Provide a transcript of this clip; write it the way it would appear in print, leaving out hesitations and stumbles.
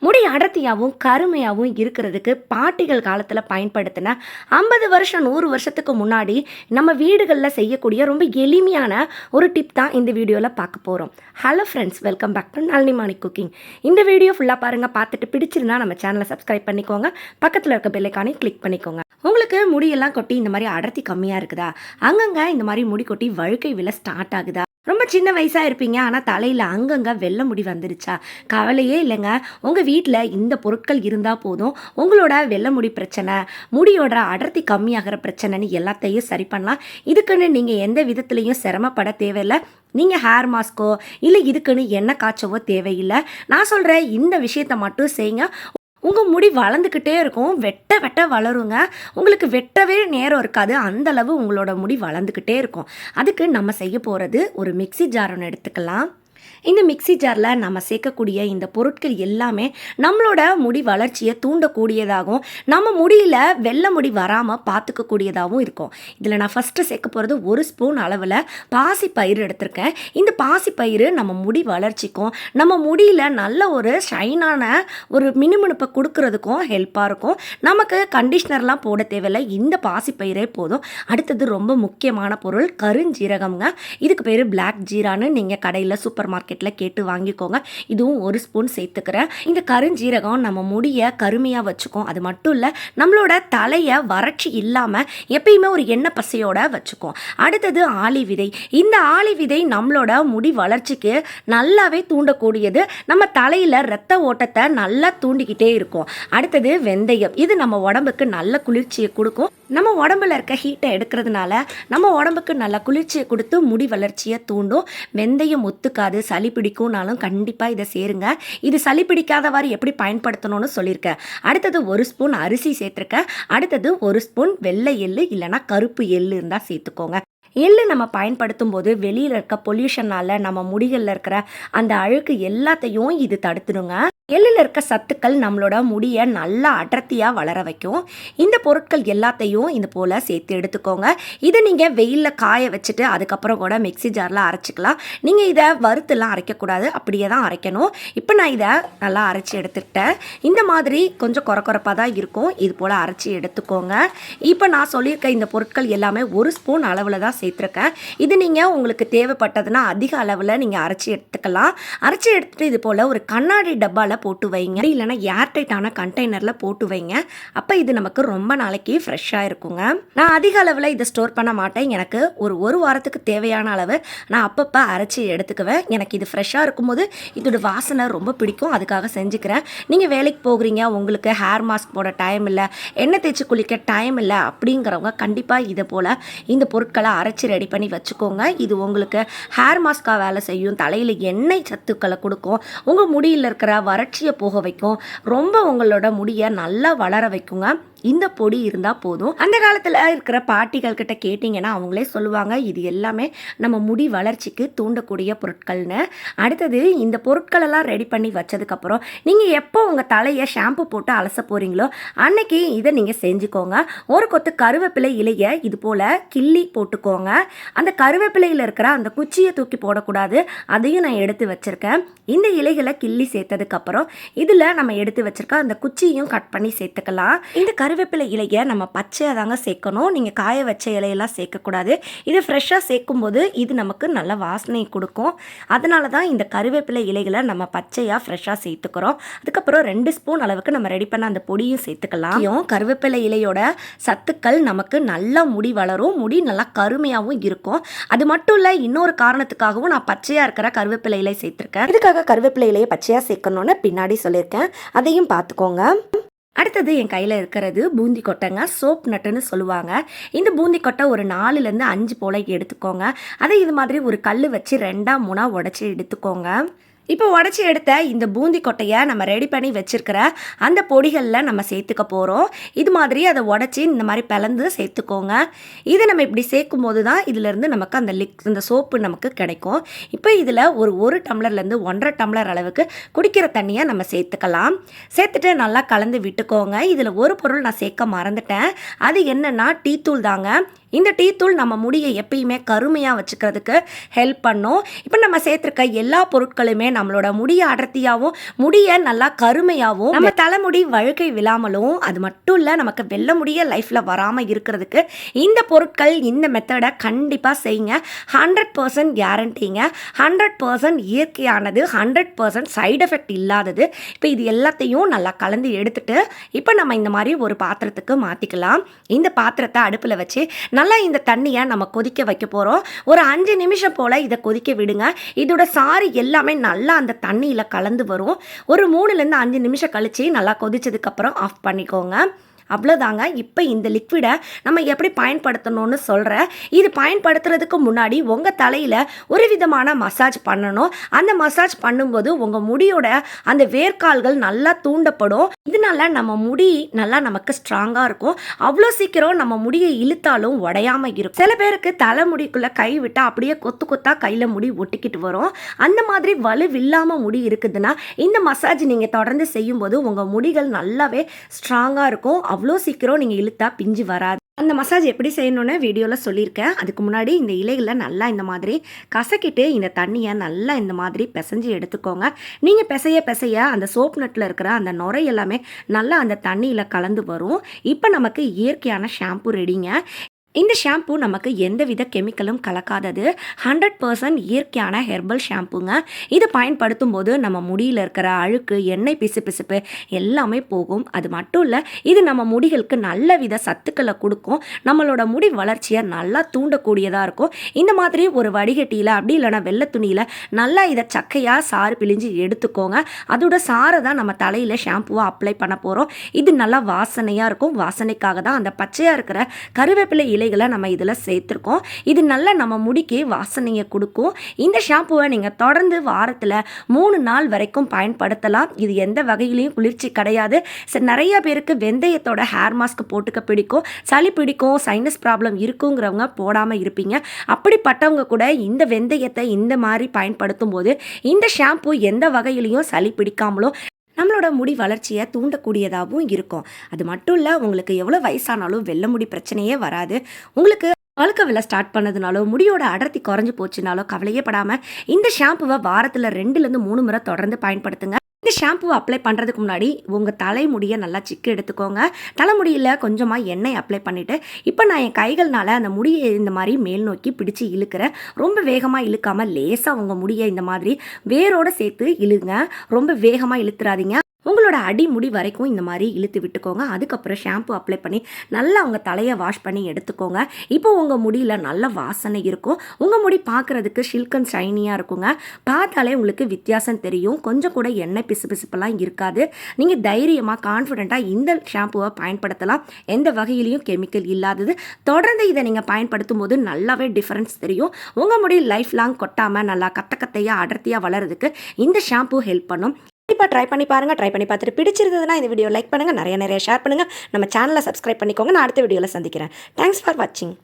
முடி அடர்த்தியாகவும் கருமையாகவும் இருக்கிறதுக்கு பாட்டிகள் காலத்தில் பயன்படுத்தின 50 வருஷம் 100 வருஷத்துக்கு முன்னாடி நம்ம வீடுகளில் செய்யக்கூடிய ரொம்ப எளிமையான ஒரு டிப் தான் இந்த வீடியோவில் பார்க்க போகிறோம். Hello friends, welcome back to Nalini cooking. இந்த வீடியோ ஃபுல்லாக பாருங்கள். பார்த்துட்டு பிடிச்சிருந்தா நம்ம சேனலை சப்ஸ்கிரைப் பண்ணிக்கோங்க. பக்கத்தில் இருக்க பெல்லைக்கானே கிளிக் பண்ணிக்கோங்க. உங்களுக்கு முடியெல்லாம் கொட்டி இந்த மாதிரி அடர்த்தி கம்மியாக இருக்குதா? அங்கங்கே இந்த மாதிரி முடி கொட்டி வழுக்கை விழ ஸ்டார்ட் ஆகுதா? ரொம்ப சின்ன வயசாக இருப்பீங்க, ஆனால் தலையில் அங்கங்கே வெள்ளை முடி வந்துருச்சா? கவலையே இல்லைங்க. உங்கள் வீட்டில் இந்த பொருட்கள் இருந்தால் போதும், உங்களோட வெள்ளை முடி பிரச்சனை, முடியோட அடர்த்தி கம்மியாகிற பிரச்சனைன்னு எல்லாத்தையும் சரி பண்ணலாம். இதுக்குன்னு நீங்கள் எந்த விதத்துலையும் சிரமப்பட தேவையில்லை. நீங்கள் ஹேர் மாஸ்க்கோ இல்லை இதுக்குன்னு எண்ணெய் காய்ச்சவோ தேவையில்லை. நான் சொல்கிற இந்த விஷயத்தை மட்டும் செய்யுங்க. உங்கள் முடி வளர்ந்துக்கிட்டே இருக்கும், வெட்ட வெட்ட வளருங்க. உங்களுக்கு வெட்டவே நேரம் இருக்காது, அந்தளவு உங்களோட முடி வளர்ந்துக்கிட்டே இருக்கும். அதுக்கு நம்ம செய்ய போகிறது ஒரு மிக்ஸி ஜார் ஒன்று எடுத்துக்கலாம். இந்த மிக்ஸி ஜாரில் நம்ம சேர்க்கக்கூடிய இந்த பொருட்கள் எல்லாமே நம்மளோட முடி வளர்ச்சியை தூண்டக்கூடியதாகவும் நம்ம முடியில் வெள்ளை முடி வராமல் பார்த்துக்கக்கூடியதாகவும் இருக்கும். இதில் நான் ஃபஸ்ட்டு சேர்க்க போகிறது 1 ஸ்பூன் அளவில் பாசிப்பயிறு எடுத்திருக்கேன். இந்த பாசிப்பயிறு நம்ம முடி வளர்ச்சிக்கும் நம்ம முடியில் நல்ல ஒரு ஷைனான ஒரு மினுமினுப்பை கொடுக்கறதுக்கும் ஹெல்ப்பாக இருக்கும். நமக்கு கண்டிஷ்னர்லாம் போட தேவையில்லை, இந்த பாசிப்பயிரே போதும். அடுத்தது ரொம்ப முக்கியமான பொருள் கருஞ்சீரகம்ங்க. இதுக்கு பேர் பிளாக் ஜீரான்னு நீங்கள் கடையில் சூப்பர் மார்க்கெட்டில் கேட்டு வாங்கிக்கோங்க. இதுவும் 1 ஸ்பூன் சேர்த்துக்கிறேன். இந்த கருஞ்சீரகம் நம்ம முடியை கருமையாக வச்சுக்கும். அது மட்டும் இல்லை, நம்மளோட தலையை வறட்சி இல்லாமல் எப்பயுமே ஒரு எண்ணெய் பசையோட வச்சுக்கும். அடுத்தது ஆளி விதை. இந்த ஆளி விதை நம்மளோட முடி வளர்ச்சிக்கு நல்லாவே தூண்டக்கூடியது. நம்ம தலையில் ரத்த ஓட்டத்தை நல்லா தூண்டிக்கிட்டே இருக்கும். அடுத்தது வெந்தயம். இது நம்ம உடம்புக்கு நல்ல குளிர்ச்சியை கொடுக்கும். நம்ம உடம்புல இருக்க ஹீட்டை எடுக்கிறதுனால நம்ம உடம்புக்கு நல்ல குளிர்ச்சியை கொடுத்து முடி வளர்ச்சியை தூண்டும். வெந்தயம் ஒத்துக்காது, சளி பிடிக்கும்னாலும் கண்டிப்பாக இதை சேருங்க. இது சளி பிடிக்காதவாறு எப்படி பயன்படுத்தணும்னு சொல்லியிருக்கேன். அடுத்தது 1 ஸ்பூன் அரிசி சேர்த்துருக்கேன். அடுத்தது 1 ஸ்பூன் வெள்ளை எள்ளு இல்லைனா கருப்பு எள்ளு இருந்தால் சேர்த்துக்கோங்க. எள்ளு நம்ம பயன்படுத்தும் போது வெளியில் இருக்க பொல்யூஷனால் நம்ம முடிகளில் இருக்கிற அந்த அழுக்கு எல்லாத்தையும் இது தடுத்துடுங்க. எள்ளில் இருக்க சத்துக்கள் நம்மளோட முடியை நல்லா அடர்த்தியாக வளர வைக்கும். இந்த பொருட்கள் எல்லாத்தையும் இது போல் சேர்த்து எடுத்துக்கோங்க. இதை நீங்கள் வெயிலில் காய வச்சுட்டு அதுக்கப்புறம் கூட மிக்ஸி ஜாரில் அரைச்சிக்கலாம். நீங்கள் இதை வறுத்துலாம் அரைக்கக்கூடாது, அப்படியே தான் அரைக்கணும். இப்போ நான் இதை நல்லா அரைச்சி எடுத்துக்கிட்டேன். இந்த மாதிரி கொஞ்சம் குறப்பாக தான் இருக்கும். இது போல் அரைச்சி எடுத்துக்கோங்க. இப்போ நான் சொல்லியிருக்க இந்த பொருட்கள் எல்லாமே 1 ஸ்பூன் அளவில் தான் சேர்த்துருக்கேன். இது நீங்கள் உங்களுக்கு தேவைப்பட்டதுன்னா அதிக அளவில் நீங்கள் அரைச்சி எடுத்துக்கலாம். அரைச்சி எடுத்துகிட்டு இது போல் ஒரு கண்ணாடி டப்பாவில் போட்டு வைங்க, இல்லைன்னா ஏர்டைட்டான கண்டெய்னரில் போட்டு வைங்க. அப்போ இது நமக்கு ரொம்ப நாளைக்கு ஃப்ரெஷ்ஷாக இருக்குங்க. நான் அதிக அளவில் இதை ஸ்டோர் பண்ண மாட்டேன். எனக்கு ஒரு வாரத்துக்கு தேவையான அளவு நான் அப்பப்போ அரைச்சி எடுத்துக்குவேன். எனக்கு இது ஃப்ரெஷ்ஷாக இருக்கும்போது இதோட வாசனை ரொம்ப பிடிக்கும், அதுக்காக செஞ்சுக்கிறேன். நீங்கள் வேலைக்கு போகிறீங்க, உங்களுக்கு ஹேர் மாஸ்க் போட டைம் இல்லை, எண்ணெய் தேய்ச்சி குளிக்க டைம் இல்லை அப்படிங்கிறவங்க கண்டிப்பாக இதை போல் இந்த பொருட்களை அரைச்சி ரெடி பண்ணி வச்சுக்கோங்க. இது உங்களுக்கு ஹேர் மாஸ்காக வேலை செய்யும், தலையில் எண்ணெய் சத்துக்களை கொடுக்கும், உங்கள் முடியில் இருக்கிற வறட்சியை போக வைக்கும், ரொம்ப உங்களோட முடியை நல்லா வளர வைக்குங்க. இந்த பொடி இருந்தால் போதும். அந்த காலத்தில் இருக்கிற பாட்டிகள் கிட்ட கேட்டிங்கன்னா அவங்களே சொல்லுவாங்க, இது எல்லாமே நம்ம முடி வளர்ச்சிக்கு தூண்டக்கூடிய பொருட்கள்னு. அடுத்தது இந்த பொருட்களெல்லாம் ரெடி பண்ணி வச்சதுக்கப்புறம் நீங்கள் எப்போ உங்கள் தலையை ஷாம்பு போட்டு அலச போகிறீங்களோ அன்னைக்கு இதை நீங்கள் செஞ்சுக்கோங்க. ஒரு கொத்து கருவேப்பிலை இலையை இது போல் கிள்ளி போட்டுக்கோங்க. அந்த கருவேப்பிலையில் இருக்கிற அந்த குச்சியை தூக்கி போடக்கூடாது, அதையும் நான் எடுத்து வச்சுருக்கேன். இந்த இலைகளை கிள்ளி சேர்த்ததுக்கப்புறம் இதில் நம்ம எடுத்து வச்சுருக்க அந்த குச்சியும் கட் பண்ணி சேர்த்துக்கலாம். இந்த கருவேப்பிலை இலையை நம்ம பச்சையாக தாங்க சேர்க்கணும், நீங்கள் காய வச்ச இலையெல்லாம் சேர்க்கக்கூடாது. இது ஃப்ரெஷ்ஷாக சேர்க்கும்போது இது நமக்கு நல்ல வாசனை கொடுக்கும். அதனால தான் இந்த கருவேப்பிலை இலைகளை நம்ம பச்சையாக ஃப்ரெஷ்ஷாக சேர்த்துக்கிறோம். அதுக்கப்புறம் 2 ஸ்பூன் அளவுக்கு நம்ம ரெடி பண்ண அந்த பொடியும் சேர்த்துக்கலாம். கருவேப்பிலை இலையோட சத்துக்கள் நமக்கு நல்லா முடி வளரும், முடி நல்லா கருமையாகவும் இருக்கும். அது மட்டும் இல்லை, இன்னொரு காரணத்துக்காகவும் நான் பச்சையாக இருக்கிற கருவேப்பிலை இலை சேர்த்துருக்கேன். இதுக்காக கருவேப்பிலை இலையை பச்சையாக சேர்க்கணும்னு பின்னாடி சொல்லியிருக்கேன், அதையும் பார்த்துக்கோங்க. அடுத்தது என் கையில் இருக்கிறது பூந்தி கொட்டைங்க, சோப் நட்டுன்னு சொல்லுவாங்க. இந்த பூந்தி கொட்டை ஒரு 4லேருந்து 5 போல் எடுத்துக்கோங்க. அதை இது மாதிரி ஒரு கல் வச்சு 2ஆ 3ஆ உடச்சி எடுத்துக்கோங்க. இப்போ உடச்சி எடுத்த இந்த பூந்தி கொட்டையை நம்ம ரெடி பண்ணி வச்சுருக்கிற அந்த பொடிகளில் நம்ம சேர்த்துக்க போகிறோம். இது மாதிரி அதை உடச்சி இந்த மாதிரி பிளந்து சேர்த்துக்கோங்க. இதை நம்ம இப்படி சேர்க்கும் போது தான் இதிலேருந்து நமக்கு அந்த சோப்பு நமக்கு கிடைக்கும். இப்போ இதில் ஒரு டம்ளர்லேருந்து 1.5 டம்ளர் அளவுக்கு குடிக்கிற தண்ணியை நம்ம சேர்த்துக்கலாம். சேர்த்துட்டு நல்லா கலந்து விட்டுக்கோங்க. இதில் ஒரு பொருள் நான் சேர்க்க மறந்துட்டேன், அது என்னென்னா டீ தூள் தாங்க. இந்த டீ தூள் நம்ம முடியை எப்பயுமே கருமையாக வச்சுக்கிறதுக்கு ஹெல்ப் பண்ணும். இப்போ நம்ம சேர்த்துருக்க எல்லா பொருட்களுமே நம்மளோட முடியை அடர்த்தியாகவும் முடியை நல்லா கருமையாகவும் நம்ம தலைமுடி வழுக்கை விழாமலும் அது மட்டும் இல்லை நமக்கு வெள்ளை முடிய லைஃப்பில் வராமல் இருக்கிறதுக்கு இந்த பொருட்கள் இந்த மெத்தடை கண்டிப்பாக செய்யுங்க. 100% கேரண்டிங்க, 100% இயற்கையானது, 100% சைடு எஃபெக்ட் இல்லாதது. இப்போ இது எல்லாத்தையும் நல்லா கலந்து எடுத்துட்டு இப்போ நம்ம இந்த மாதிரி ஒரு பாத்திரத்துக்கு மாற்றிக்கலாம். இந்த பாத்திரத்தை அடுப்பில் வச்சு நல்லா இந்த தண்ணியை நம்ம கொதிக்க வைக்க போகிறோம். ஒரு 5 நிமிஷம் போல் இதை கொதிக்க விடுங்க. இதோட சாறு எல்லாமே நல்லா அந்த தண்ணியில் கலந்து வரும். ஒரு 3லேருந்து 5 நிமிஷம் கழித்து நல்லா கொதிச்சதுக்கப்புறம் ஆஃப் பண்ணிக்கோங்க. அவ்வளோதாங்க. இப்போ இந்த லிக்விடை நம்ம எப்படி பயன்படுத்தணும்னு சொல்கிறேன். இது பயன்படுத்துறதுக்கு முன்னாடி உங்கள் தலையில் ஒரு விதமான மசாஜ் பண்ணணும். அந்த மசாஜ் பண்ணும்போது உங்கள் முடியோட அந்த வேர்க்கால்கள் நல்லா தூண்டப்படும். இதனால நம்ம முடி நல்லா நமக்கு ஸ்ட்ராங்காக இருக்கும். அவ்வளோ சீக்கிரம் நம்ம முடியை இழுத்தாலும் உடையாமல் இருக்கும். சில பேருக்கு தலைமுடிக்குள்ளே கை விட்டால் அப்படியே கொத்து கொத்தாக கையில் முடி ஒட்டிக்கிட்டு வரும். அந்த மாதிரி வலுவில்லாமல் முடி இருக்குதுன்னா இந்த மசாஜ் நீங்கள் தொடர்ந்து செய்யும்போது உங்கள் முடிகள் நல்லாவே ஸ்ட்ராங்காக இருக்கும். அவ்வளோ சீக்கிரம் நீங்கள் இழுத்தா பிஞ்சு வராது. அந்த மசாஜ் எப்படி செய்யணும்னு வீடியோவில் சொல்லியிருக்கேன். அதுக்கு முன்னாடி இந்த இலைகளை நல்லா இந்த மாதிரி கசக்கிட்டு இந்த தண்ணியை நல்லா இந்த மாதிரி பிசைஞ்சு எடுத்துக்கோங்க. நீங்கள் பிசைய அந்த சோப் நட்டில் இருக்கிற அந்த நுரை எல்லாமே நல்லா அந்த தண்ணியில் கலந்து வரும். இப்போ நமக்கு இயற்கையான ஷாம்பு ரெடிங்க. இந்த ஷாம்பு நமக்கு எந்தவித கெமிக்கலும் கலக்காதது, 100% இயற்கையான ஹெர்பல் ஷாம்புங்க. இது பயன்படுத்தும் போது நம்ம முடியில் இருக்கிற அழுக்கு, எண்ணெய் பிசுபிசுப்பு எல்லாமே போகும். அது மட்டும் இல்லை, இது நம்ம முடிகளுக்கு நல்ல வித சத்துக்களை கொடுக்கும். நம்மளோட முடி வளர்ச்சியை நல்லா தூண்டக்கூடியதாக இருக்கும். இந்த மாதிரி ஒரு வடிகட்டியில் அப்படி இல்லைனா வெள்ளை துணியில் நல்லா இதை சக்கையாக சாறு பிழிஞ்சு எடுத்துக்கோங்க. அதோட சாரை தான் நம்ம தலையில் ஷாம்புவாக அப்ளை பண்ண போகிறோம். இது நல்லா வாசனையாக இருக்கும். வாசனைக்காக தான் அந்த பச்சையாக இருக்கிற கருவேப்பிலை இலைகளை நம்ம இதில் சேர்த்துருக்கோம். இது நல்லா நம்ம முடிக்கு வாசனையை கொடுக்கும். இந்த ஷாம்புவை நீங்கள் தொடர்ந்து வாரத்தில் 3 நாள் வரைக்கும் பயன்படுத்தலாம். இது எந்த வகையிலையும் குளிர்ச்சி கிடையாது. சரி, நிறைய பேருக்கு வெந்தயத்தோட ஹேர் மாஸ்க் போட்டுக்க பிடிக்கும், சளி பிடிக்கும், சைனஸ் ப்ராப்ளம் இருக்குங்கிறவங்க போடாமல் இருப்பீங்க. அப்படிப்பட்டவங்க கூட இந்த வெந்தயத்தை இந்த மாதிரி பயன்படுத்தும் போது இந்த ஷாம்பு எந்த வகையிலையும் சளி பிடிக்காமலும் நம்மளோட முடி வளர்ச்சியை தூண்டக்கூடியதாகவும் இருக்கும். அது மட்டும் இல்லை, உங்களுக்கு எவ்வளோ வயசானாலும் வெள்ளை முடி பிரச்சனையே வராது. உங்களுக்கு வழுக்க விழ ஸ்டார்ட் பண்ணதுனாலோ முடியோட அடர்த்தி குறைஞ்சி போச்சுனாலோ கவலையே படாமல் இந்த ஷாம்புவை வாரத்தில் 2லேருந்து 3 முறை தொடர்ந்து பயன்படுத்துங்க. இந்த ஷாம்புவை அப்ளை பண்ணுறதுக்கு முன்னாடி உங்கள் தலைமுடியை நல்லா சிக்கு எடுத்துக்கோங்க. தலைமுடியில் கொஞ்சமாக எண்ணெய் அப்ளை பண்ணிவிட்டு இப்போ நான் என் கைகள்னால அந்த முடியை இந்த மாதிரி மேல் நோக்கி பிடிச்சி இழுக்கிறேன். ரொம்ப வேகமாக இழுக்காமல் லேசாக உங்கள் முடியை இந்த மாதிரி வேரோடு சேர்த்து இழுங்க. ரொம்ப வேகமாக இழுத்துறாதீங்க. உங்களோட அடிமுடி வரைக்கும் இந்த மாதிரி இழுத்து விட்டுக்கோங்க. அதுக்கப்புறம் ஷாம்பு அப்ளை பண்ணி நல்லா உங்கள் தலையை வாஷ் பண்ணி எடுத்துக்கோங்க. இப்போ உங்கள் முடியில் நல்ல வாசனை இருக்கும். உங்கள் முடி பார்க்குறதுக்கு ஷில்க் அண்ட் ஷைனியாக இருக்குங்க. பார்த்தாலே உங்களுக்கு வித்தியாசம் தெரியும். கொஞ்சம் கூட எண்ணெய் பிசுபிசுப்பெல்லாம் இருக்காது. நீங்கள் தைரியமாக கான்ஃபிடென்ட்டாக இந்த ஷாம்புவை பயன்படுத்தலாம். எந்த வகையிலையும் கெமிக்கல் இல்லாதது. தொடர்ந்து இதை நீங்கள் பயன்படுத்தும் போது நல்லாவே டிஃப்ரென்ஸ் தெரியும். உங்கள் முடி லைஃப் லாங் கொட்டாமல் நல்லா கத்தையாக அடர்த்தியாக வளர்கிறதுக்கு இந்த ஷாம்பு ஹெல்ப் பண்ணும். கண்டிப்பாக ட்ரை பண்ணி பாருங்கள். ட்ரை பண்ணி பார்த்துட்டு பிடிச்சிருந்ததுன்னா இந்த வீடியோ லைக் பண்ணுங்கள், நிறைய ஷேர் பண்ணுங்கள். நம்ம சேனலை சப்ஸ்கிரைப் பண்ணிக்கோங்க. நான் அடுத்த வீடியோவில் சந்திக்கிறேன். தேங்க்ஸ் ஃபார் வாட்சிங்.